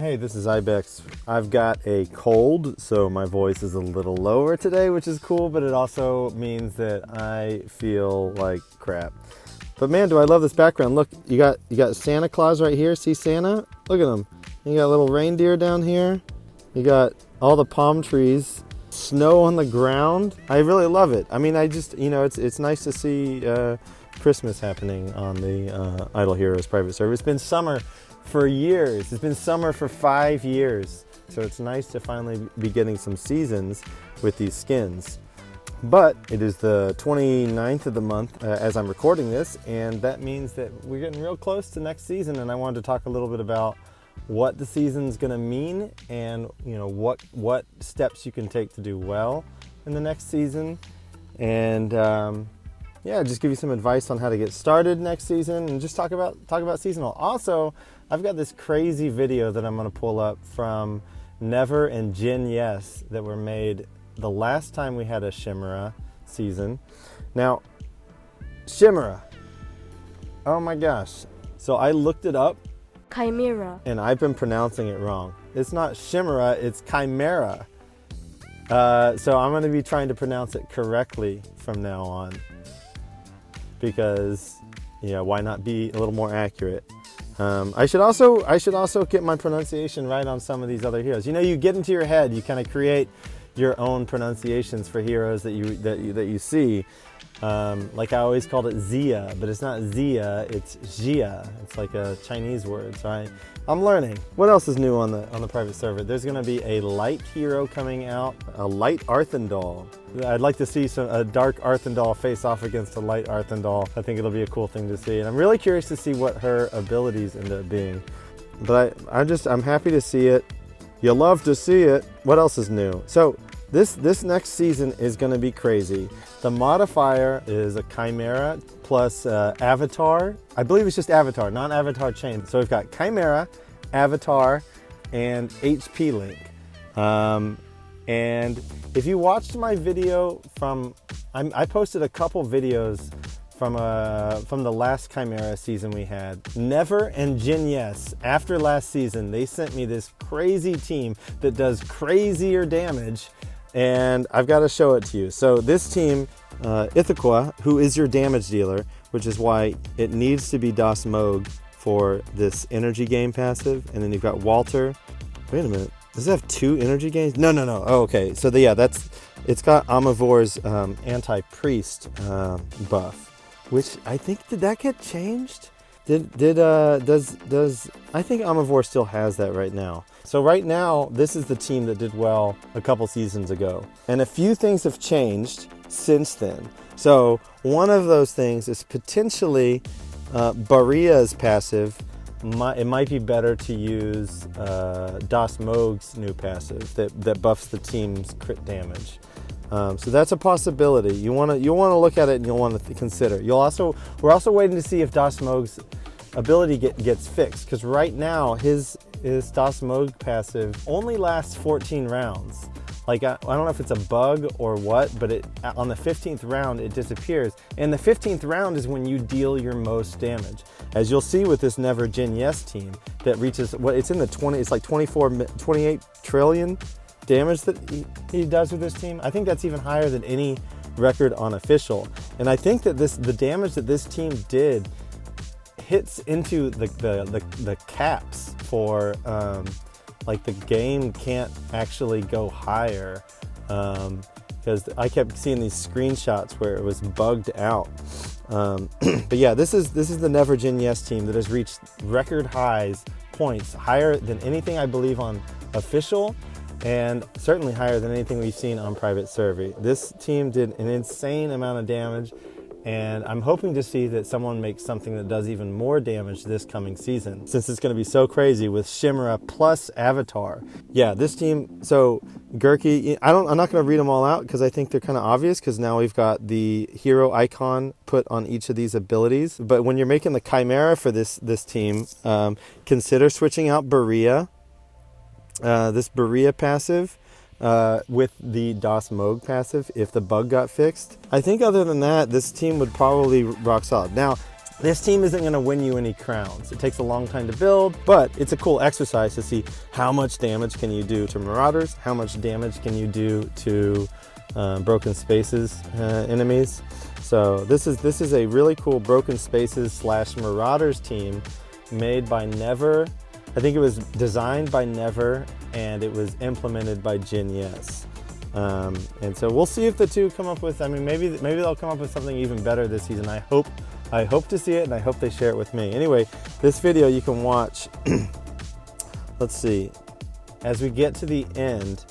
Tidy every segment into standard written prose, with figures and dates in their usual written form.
Hey, this is Ibex. I've got a cold, so my voice is a little lower today, which is cool, but it also means that I feel like crap. But man, do I love this background. Look, you got Santa Claus right here. See Santa? Look at him. You got little reindeer down here. You got all the palm trees, snow on the ground. I really love it. I mean, I just, it's nice to see Christmas happening on the Idle Heroes private server. It's been summer for years. It's been summer for 5 years. So it's nice to finally be getting some seasons with these skins. But it is the 29th of the month as I'm recording this, and that means that we're getting real close to next season, and I wanted to talk a little bit about what the season's gonna mean and what steps you can take to do well in the next season. And yeah, just give you some advice on how to get started next season and just talk about seasonal. Also, I've got this crazy video that I'm going to pull up from Never and Jin Yes that were made the last time we had a Chimera season. Now, Chimera. Oh my gosh. So I looked it up. Chimera. And I've been pronouncing it wrong. It's not Chimera, it's Chimera. So I'm going to be trying to pronounce it correctly from now on. Because, why not be a little more accurate? I should also get my pronunciation right on some of these other heroes. You get into your head, you kind of create your own pronunciations for heroes that you see. Like I always called it Zia, but it's not Zia, it's Jia. It's like a Chinese word, so I'm learning. What else is new on the private server? There's going to be a light hero coming out, a light Arthendal. I'd like to see a dark Arthendal face off against a light Arthendal. I think it'll be a cool thing to see, and I'm really curious to see what her abilities end up being. But I'm happy to see it. You love to see it. What else is new? So this next season is going to be crazy. The modifier is a Chimera plus Avatar. I believe it's just Avatar, not Avatar chain. So we've got Chimera, Avatar, and HP Link. And if you watched my video I posted a couple videos from the last Chimera season we had. Never and Jin Yes, after last season, they sent me this crazy team that does crazier damage, and I've got to show it to you. So this team, Ithaca, who is your damage dealer, which is why it needs to be Das Moog for this energy game passive, and then you've got Walter. Wait a minute, does it have 2 energy games? No. Oh, okay, so it's got Amavor's anti-priest buff. Which I think, did that get changed? I think Amavor still has that right now. So right now, this is the team that did well a couple seasons ago. And a few things have changed since then. So one of those things is potentially Baria's passive. It might be better to use Das Moog's new passive that buffs the team's crit damage. So that's a possibility. You want to look at it and you'll want to consider. We're also waiting to see if Das Moog's ability gets fixed, because right now his Das Moog passive only lasts 14 rounds. Like I don't know if it's a bug or what, but on the 15th round it disappears, and the 15th round is when you deal your most damage. As you'll see with this Never Jin Yes team that reaches it's in the 20. It's like 28 trillion. Damage that he does with this team. I think that's even higher than any record on official. And I think that the damage that this team did hits into the caps for like the game can't actually go higher, because I kept seeing these screenshots where it was bugged out. But yeah, this is the Never Jin Yes team that has reached record highs points, higher than anything I believe on official, and certainly higher than anything we've seen on private server. This team did an insane amount of damage, and I'm hoping to see that someone makes something that does even more damage this coming season, since it's going to be so crazy with Chimera plus Avatar. Yeah, this team, so Gurki, I'm not going to read them all out because I think they're kind of obvious, because now we've got the hero icon put on each of these abilities. But when you're making the Chimera for this team, consider switching out Baria. This Baria passive with the Das Moog passive if the bug got fixed. I think other than that, this team would probably rock solid. Now, This team isn't going to win you any crowns. It takes a long time to build, but it's a cool exercise to see how much damage can you do to Marauders, how much damage can you do to Broken Spaces enemies. So this is a really cool Broken Spaces / Marauders team made by Never. I think it was designed by Never and it was implemented by Jin Yes. And so we'll see if the two come up with, I mean, maybe they'll come up with something even better this season. I hope to see it, and I hope they share it with me. Anyway, this video you can watch. Let's see. As we get to the end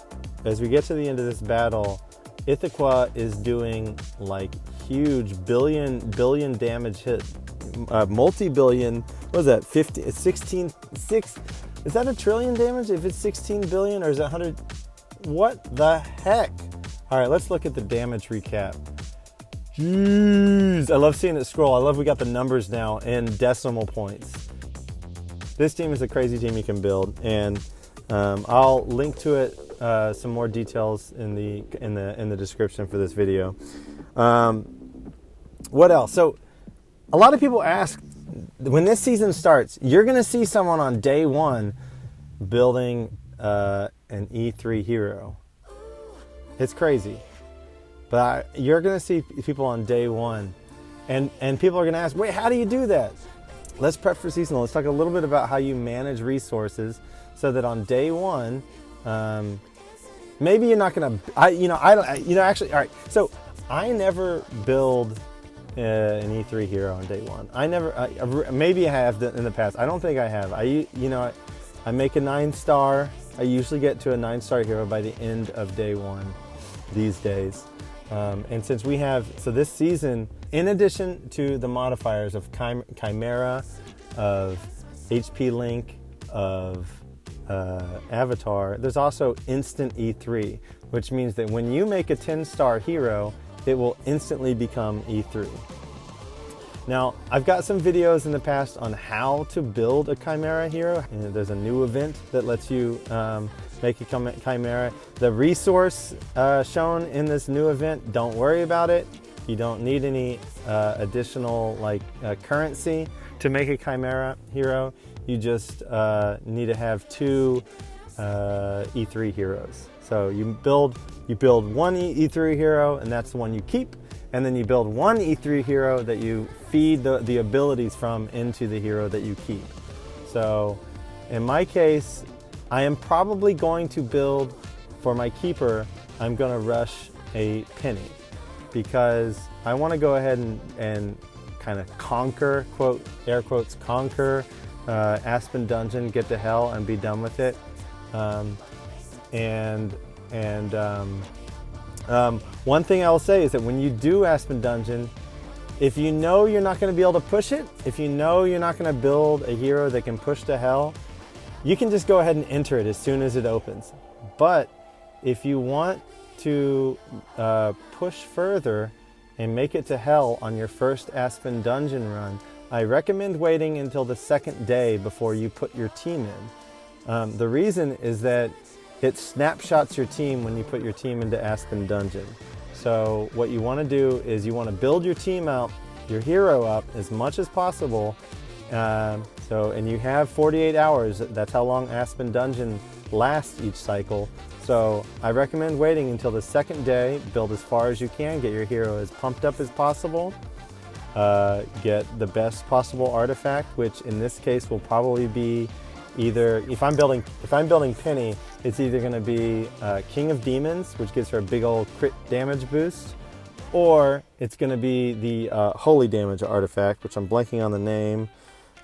of this battle, Ithaca is doing like huge billion damage hit, multi-billion. What is that? 16. Is that a trillion damage? If it's 16 billion, or is it 100? What the heck? All right, let's look at the damage recap. Jeez, I love seeing it scroll. I love we got the numbers now in decimal points. This team is a crazy team you can build, and I'll link to it, some more details in the description for this video. What else? So, a lot of people ask, when this season starts, you're going to see someone on day one building an E3 hero. It's crazy. But you're going to see people on day one, and people are going to ask, wait, how do you do that? Let's prep for seasonal. Let's talk a little bit about how you manage resources so that on day one, maybe you're not going to, actually, all right. So I never build an E3 hero on day one. Maybe I have in the past. I don't think I have. I make a 9-star. I usually get to a 9-star hero by the end of day one these days. And since we have, so this season, in addition to the modifiers of Chimera, of HP Link, of Avatar, there's also instant E3, which means that when you make a 10-star hero, it will instantly become E3. Now, I've got some videos in the past on how to build a Chimera hero. And there's a new event that lets you make a Chimera. The resource shown in this new event, don't worry about it. You don't need any additional currency to make a Chimera hero. You just need to have 2 E3 heroes. So you build one E3 hero, and that's the one you keep. And then you build one E3 hero that you feed the abilities from into the hero that you keep. So in my case, I am probably going to build, for my keeper, I'm going to rush a penny, because I want to go ahead and kind of conquer, air quotes, conquer Aspen Dungeon, get to hell and be done with it. One thing I will say is that when you do Aspen Dungeon, if you know you're not going to be able to push it, if you know you're not going to build a hero that can push to hell, you can just go ahead and enter it as soon as it opens. But if you want to push further and make it to hell on your first Aspen Dungeon run, I recommend waiting until the second day before you put your team in. The reason is that it snapshots your team when you put your team into Aspen Dungeon. So what you want to do is you want to build your team out, your hero up as much as possible. And you have 48 hours. That's how long Aspen Dungeon lasts each cycle. So I recommend waiting until the second day, build as far as you can, get your hero as pumped up as possible, get the best possible artifact, which in this case will probably be either, if I'm building Penny, it's either going to be King of Demons, which gives her a big old crit damage boost, or it's going to be the Holy Damage artifact, which I'm blanking on the name.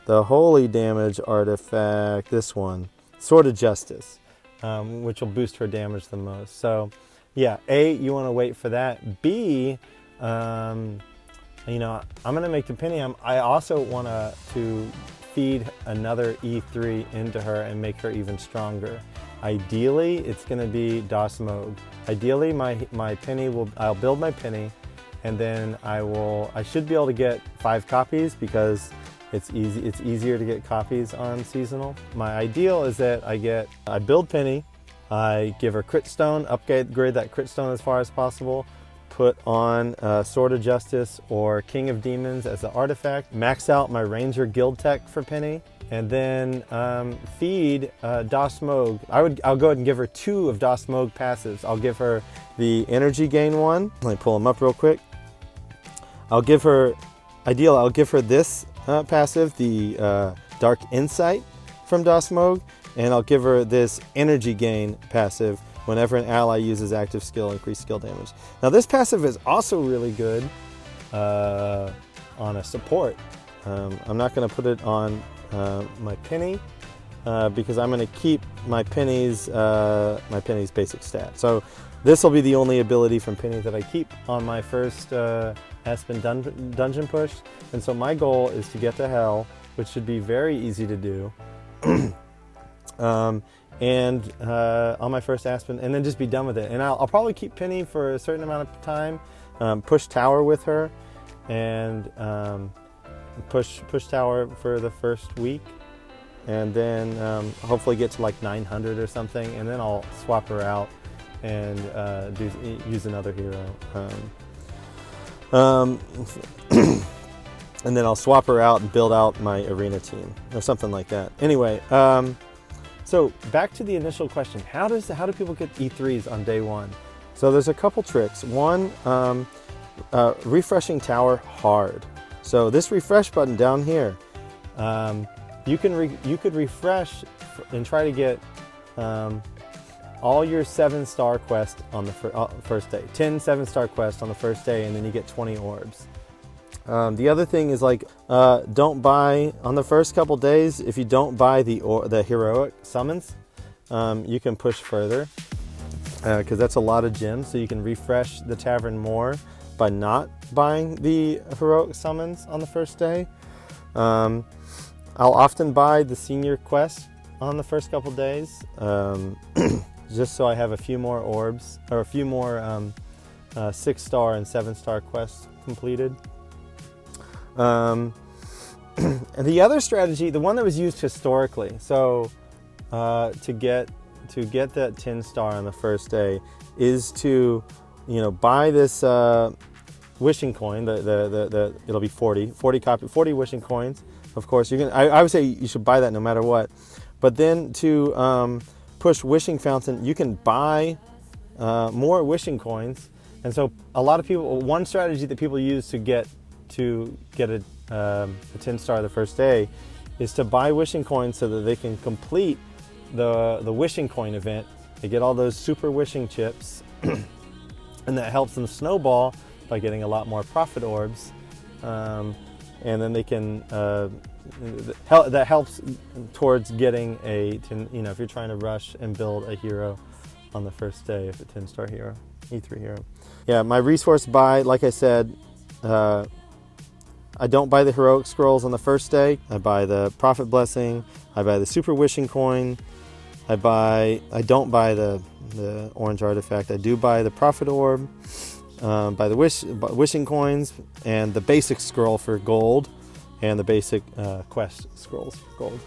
The Holy Damage artifact, this one, Sword of Justice, which will boost her damage the most. So, yeah, A, you want to wait for that. B, I'm going to make the Penny. I also want to feed another E3 into her and make her even stronger. Ideally, it's going to be Das Mode. Ideally, my Penny I'll build my Penny, and then I should be able to get 5 copies because it's easier to get copies on seasonal. My ideal is that I build Penny, I give her crit stone, upgrade that crit stone as far as possible. put on Sword of Justice or King of Demons as the artifact, max out my Ranger Guild Tech for Penny, and then feed Das Moog. I'll go ahead and give her 2 of Das Moog passives. I'll give her the energy gain one. Let me pull them up real quick. I'll give her this passive, the Dark Insight from Das Moog, and I'll give her this energy gain passive. Whenever an ally uses active skill, increase skill damage. Now this passive is also really good on a support. I'm not going to put it on my Penny because I'm going to keep my Penny's basic stat. So this will be the only ability from Penny that I keep on my first Aspen dungeon push. And so my goal is to get to Hell, which should be very easy to do. And on my first Aspen, and then just be done with it. And I'll probably keep Penny for a certain amount of time, push Tower with her, and push Tower for the first week, and then hopefully get to like 900 or something, and then I'll swap her out and use another hero. And then I'll swap her out and build out my arena team or something like that. Anyway. So back to the initial question, how do people get E3s on day 1? So there's a couple tricks. One, refreshing Tower hard. So this refresh button down here, you could refresh and try to get all your 7-star quests on the first day. 10 7-star quests on the first day, and then you get 20 orbs. The other thing is don't buy on the first couple days. If you don't buy the heroic summons, you can push further because that's a lot of gems. So you can refresh the tavern more by not buying the heroic summons on the first day. I'll often buy the senior quest on the first couple days, just so I have a few more orbs or a few more 6-star and 7-star quests completed. And the other strategy, the one that was used historically, so to get that 10-star on the first day, is to buy this wishing coin. It'll be 40 wishing coins. Of course, I would say you should buy that no matter what. But then to push Wishing Fountain, you can buy more wishing coins. And so a lot of people, one strategy that people use to get a 10-star the first day is to buy wishing coins so that they can complete the wishing coin event. They get all those super wishing chips, and that helps them snowball by getting a lot more profit orbs, and then they can that helps towards getting if you're trying to rush and build a hero on the first day, if a 10-star hero, E3 hero. Yeah, my resource buy, like I said, I don't buy the heroic scrolls on the first day. I buy the Prophet Blessing. I buy the Super Wishing Coin. I don't buy the orange artifact. I do buy the Prophet Orb. Buy the Wishing Coins and the basic scroll for gold, and the basic quest scrolls for gold.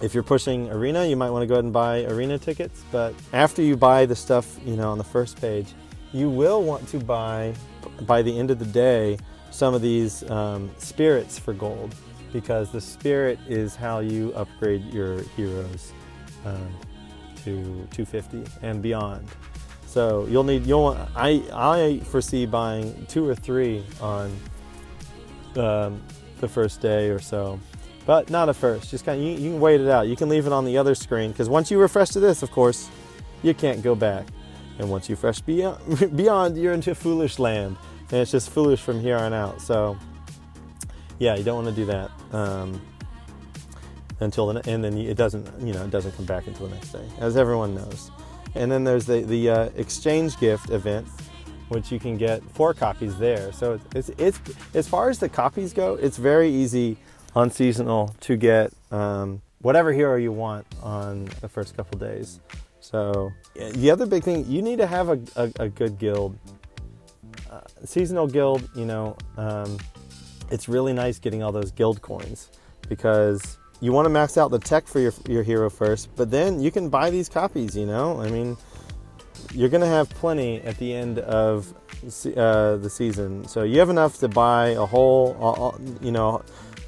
If you're pushing arena, you might want to go ahead and buy arena tickets. But after you buy the stuff, on the first page, you will want to buy by the end of the day some of these spirits for gold, because the spirit is how you upgrade your heroes to 250 and beyond. So I foresee buying 2 or 3 on the first day or so, but not at first. Just you can wait it out. You can leave it on the other screen, because once you refresh to this, of course, you can't go back. And once you refresh beyond, you're into foolish land. And it's just foolish from here on out. So, yeah, you don't want to do that and then it doesn't come back until the next day, as everyone knows. And then there's the exchange gift event, which you can get 4 copies there. So it's as far as the copies go, it's very easy on seasonal to get whatever hero you want on the first couple days. So the other big thing, you need to have a good guild. Seasonal guild, it's really nice getting all those guild coins, because you want to max out the tech for your hero first, but then you can buy these copies, I mean, you're going to have plenty at the end of the season. So you have enough to buy a whole,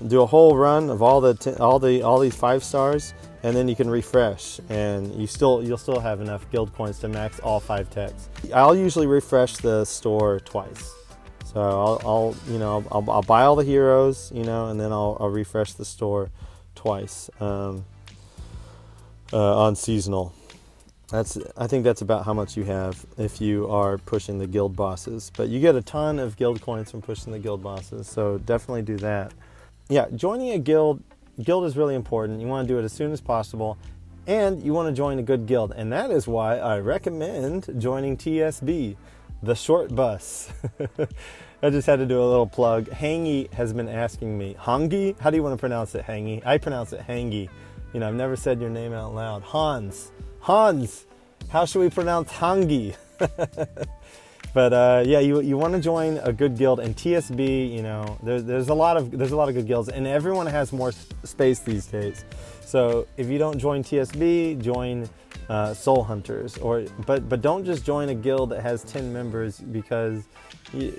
do a whole run of all these 5 stars, and then you can refresh, and you'll still have enough guild coins to max all 5 techs. I'll usually refresh the store twice. So I'll buy all the heroes, and then I'll refresh the store twice on seasonal. I think that's about how much you have if you are pushing the guild bosses. But you get a ton of guild coins from pushing the guild bosses, so definitely do that. Yeah, joining a guild is really important. You want to do it as soon as possible, and you want to join a good guild. And that is why I recommend joining TSB, the short bus. I just had to do a little plug. Hangy has been asking me, Hangi? How do you want to pronounce it, Hangy? I pronounce it Hangy. I've never said your name out loud. Hans, how should we pronounce Hangi? But yeah, you want to join a good guild, and TSB, there's a lot of good guilds, and everyone has more space these days. So if you don't join TSB, join Soul Hunters, but don't just join a guild that has 10 members because you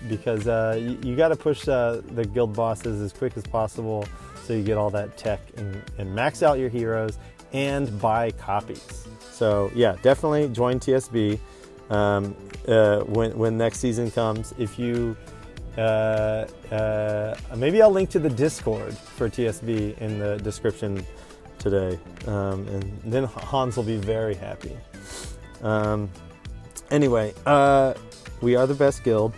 got to push the guild bosses as quick as possible so you get all that tech and max out your heroes and buy copies. So yeah, definitely join TSB when next season comes. If you maybe I'll link to the Discord for TSB in the description today, and then Hans will be very happy. Anyway, we are the best guild,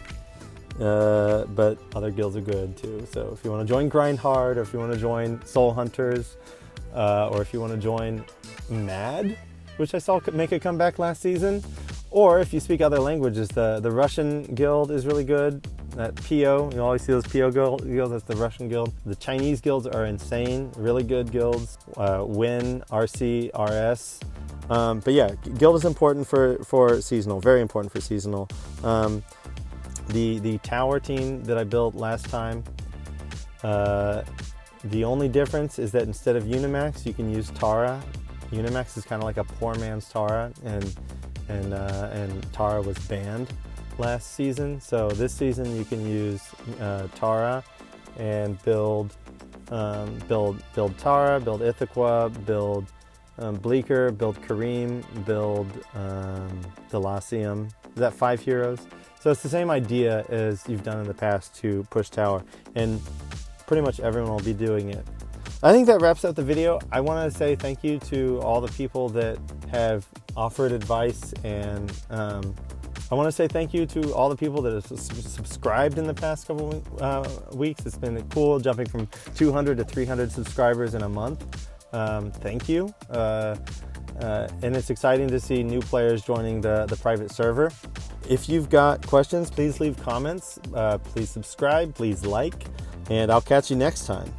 but other guilds are good too. So if you want to join Grind Hard, or if you want to join Soul Hunters, or if you want to join Mad, which I saw make a comeback last season, or if you speak other languages, the Russian guild is really good. That PO, you always see those PO guilds, that's the Russian guild. The Chinese guilds are insane, really good guilds. Win, RC, RS. But yeah, guild is important for seasonal, very important for seasonal. The tower team that I built last time, the only difference is that instead of Unimax, you can use Tara. Unimax is kind of like a poor man's Tara, and Tara was banned last season. So this season you can use Tara and build Tara, build Ithaca, build Bleaker, build Kareem, build Delacium. Is that 5 heroes? So it's the same idea as you've done in the past to push tower, and pretty much everyone will be doing it. I think that wraps up the video. I want to say thank you to all the people that have offered advice, and I want to say thank you to all the people that have subscribed in the past couple weeks. It's been cool jumping from 200 to 300 subscribers in a month. Thank you. And it's exciting to see new players joining the private server. If you've got questions, please leave comments. Please subscribe, please like, and I'll catch you next time.